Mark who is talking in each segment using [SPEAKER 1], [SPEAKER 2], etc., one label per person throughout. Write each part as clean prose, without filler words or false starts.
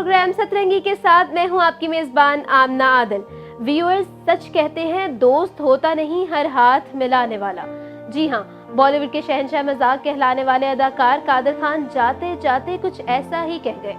[SPEAKER 1] Programme सतरंगी के साथ मैं हूं आपकी मेजबान आमना आदिल। व्यूअर्स, सच कहते हैं दोस्त होता नहीं हर हाथ मिलाने वाला। जी हां, बॉलीवुड के शहंशाह मजाक कहलाने वाले अदाकार कादर खान जाते जाते कुछ ऐसा ही कह गए।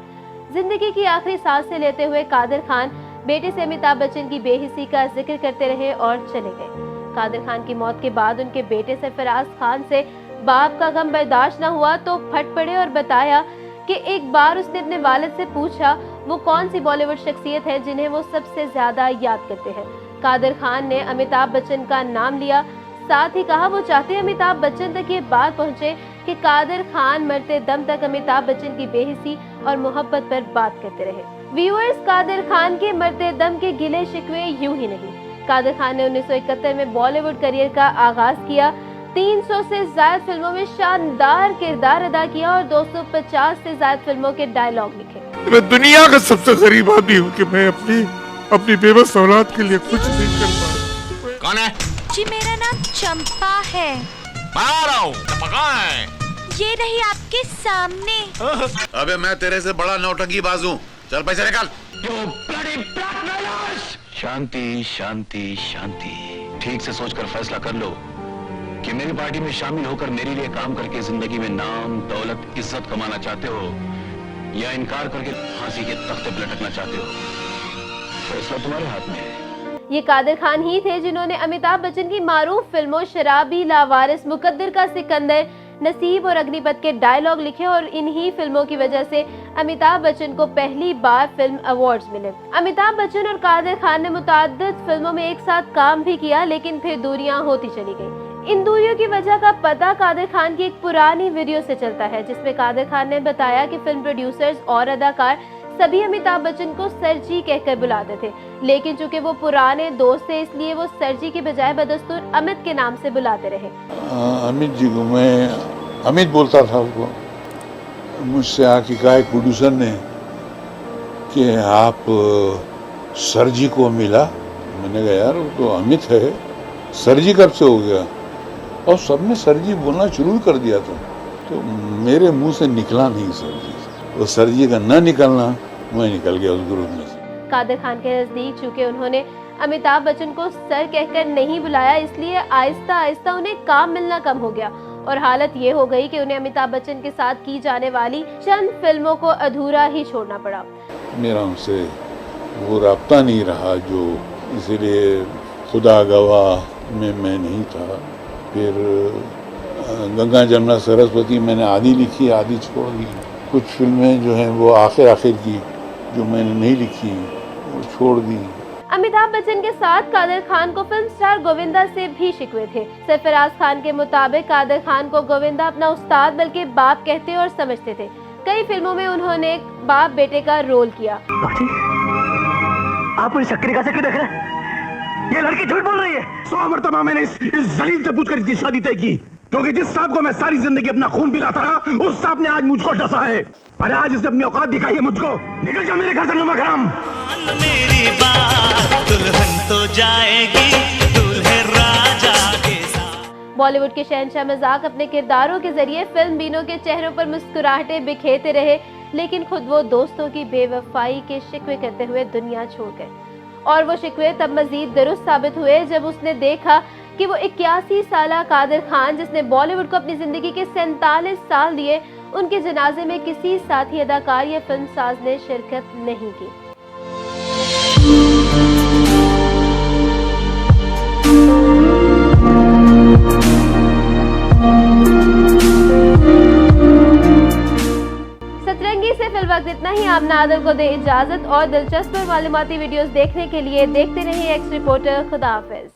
[SPEAKER 1] जिंदगी की आखिरी सांसें लेते हुए कादर खान बेटे से अमिताभ बच्चन की बेहिसी का जिक्र करते रहे और चले गए। कादर खान की मौत के बाद उनके बेटे सरफराज खान से बाप का गम बर्दाश्त न हुआ तो फट पड़े और बताया कि एक बार उसने अपने वालिद से पूछा वो कौन सी बॉलीवुड शख्सियत है जिन्हें वो सबसे ज्यादा याद करते हैं। कादर खान ने अमिताभ बच्चन का नाम लिया, साथ ही कहा वो चाहते अमिताभ बच्चन तक ये बात पहुंचे कि कादर खान मरते दम तक अमिताभ बच्चन की बेहिसी और मोहब्बत पर बात करते रहे। व्यूअर्स, कादर खान के मरते दम के गिले शिकवे यूं ही नहीं। कादर खान ने 1971 में बॉलीवुड करियर का आगाज किया, 300 से ज्यादा फिल्मों में शानदार किरदार अदा किया और 250 से ज्यादा फिल्मों के डायलॉग लिखे।
[SPEAKER 2] मैं दुनिया का सबसे गरीब आदमी हूँ कि मैं अपनी बेबस औलाद के लिए कुछ नहीं कर पा।
[SPEAKER 3] कौन है?
[SPEAKER 4] जी मेरा नाम चंपा है।
[SPEAKER 3] चंपा कौन है?
[SPEAKER 4] ये रही आपके सामने।
[SPEAKER 3] अबे मैं तेरे से बड़ा नौटंकी बाज हूँ, चल पैसे निकाल।
[SPEAKER 5] शांति शांति शांति, ठीक से सोचकर फैसला कर लो कि मेरी पार्टी में शामिल होकर मेरे लिए काम करके जिंदगी में नाम, दौलत, इज्जत कमाना चाहते हो या इनकार करके फांसी के तख्ते पर लटकना चाहते हो। फैसला तुम्हारे हाथ में है।
[SPEAKER 1] ये कादर खान ही थे जिन्होंने अमिताभ बच्चन की मारूफ फिल्मों शराबी, लावारिस, मुकद्दर का सिकंदर, नसीब और अग्निपथ के डायलॉग लिखे और इन्हीं फिल्मों की वजह से अमिताभ बच्चन को पहली बार फिल्म अवार्ड्स मिले। अमिताभ बच्चन और कादर खान ने मुताद्दिद फिल्मों में एक साथ काम भी किया, लेकिन फिर दूरियां होती चली गईं। इन दूरियों की वजह का पता कादर खान की एक पुरानी वीडियो से चलता है, जिसमें कादर खान ने बताया कि फिल्म प्रोड्यूसर्स और अदाकार सभी अमिताभ बच्चन को सर जी कहकर बुलाते थे, लेकिन चूंकि वो पुराने दोस्त थे इसलिए वो सर जी के बजाय बदस्तूर अमित के नाम से बुलाते रहे।
[SPEAKER 2] अमित जी को मैं अमित बोलता था। उसको मुझसे आके कहा एक प्रोड्यूसर ने कि आप सर जी को मिला। मैंने कहा यार वो तो अमित है, सर जी कब से हो गया? और सबने सर जी बोलना शुरू कर दिया था, तो मेरे मुंह से निकला नहीं सर जी। वो सर जी का न निकलना, मैं निकल गया उस ग्रुप में से।
[SPEAKER 1] कादर खान के नजदीक चूंकि उन्होंने अमिताभ बच्चन को सर कहकर नहीं बुलाया, इसलिए आहिस्ता आहिस्ता उन्हें काम मिलना कम हो गया और हालत ये हो गई कि उन्हें अमिताभ बच्चन के साथ की जाने वाली चंद फिल्मों को अधूरा ही छोड़ना पड़ा।
[SPEAKER 2] मेरा उनसे वो राब्ता नहीं रहा, जो इसीलिए खुदा गवाह में मैं नहीं था। फिर गंगा जमुना सरस्वती मैंने आधी लिखी, आधी छोड़ दी। कुछ फिल्में जो हैं वो आखिर की जो मैंने नहीं लिखी वो छोड़ दी।
[SPEAKER 1] अमिताभ बच्चन के साथ कादर खान को फिल्म स्टार गोविंदा से भी शिकवे थे। सरफराज खान के मुताबिक कादर खान को गोविंदा अपना उस्ताद बल्कि बाप कहते और समझते थे। कई फिल्मों में उन्होंने बाप बेटे का रोल किया।
[SPEAKER 6] आप मुझे शक्कर का क्यों देख रहे हैं? ये लड़की झूठ बोल रही है। 100 मरतबा मैंने इस जलील से पूछकर इसकी शादी तय की, क्योंकि जिस सांप को मैं सारी जिंदगी अपना खून पिलाता रहा, उस सांप ने आज मुझको डसा है। अरे आज इसने अपनी औकात दिखाई है मुझको। निकल जा मेरे घर से नुमा कराम।
[SPEAKER 7] मेरी बात दुल्हन तो जाएगी दूल्हे राजा के साथ।
[SPEAKER 1] बॉलीवुड के शहंशाह मजाक अपने किरदारों के जरिए फिल्म बीनों के चेहरों पर मुस्कुराहटें बिखेरते रहे, लेकिन खुद वो दोस्तों की बेवफाई के शिकवे करते हुए दुनिया छोड़ गए। और वो शिकवे तब मजीद दुरुस्त साबित हुए जब उसने देखा कि वो 81 साला कादर खान, जिसने बॉलीवुड को अपनी जिंदगी के 47 साल दिए, उनके जनाजे में किसी साथी अदाकार या फिल्म साज ने शिरकत नहीं की। सतरंगी से फिल वक्त इतना ही। आमना आदिल को दे इजाजत और दिलचस्प और मालूमाती वीडियोस देखने के लिए देखते रहिए एक्स रिपोर्टर। खुदा हाफिज।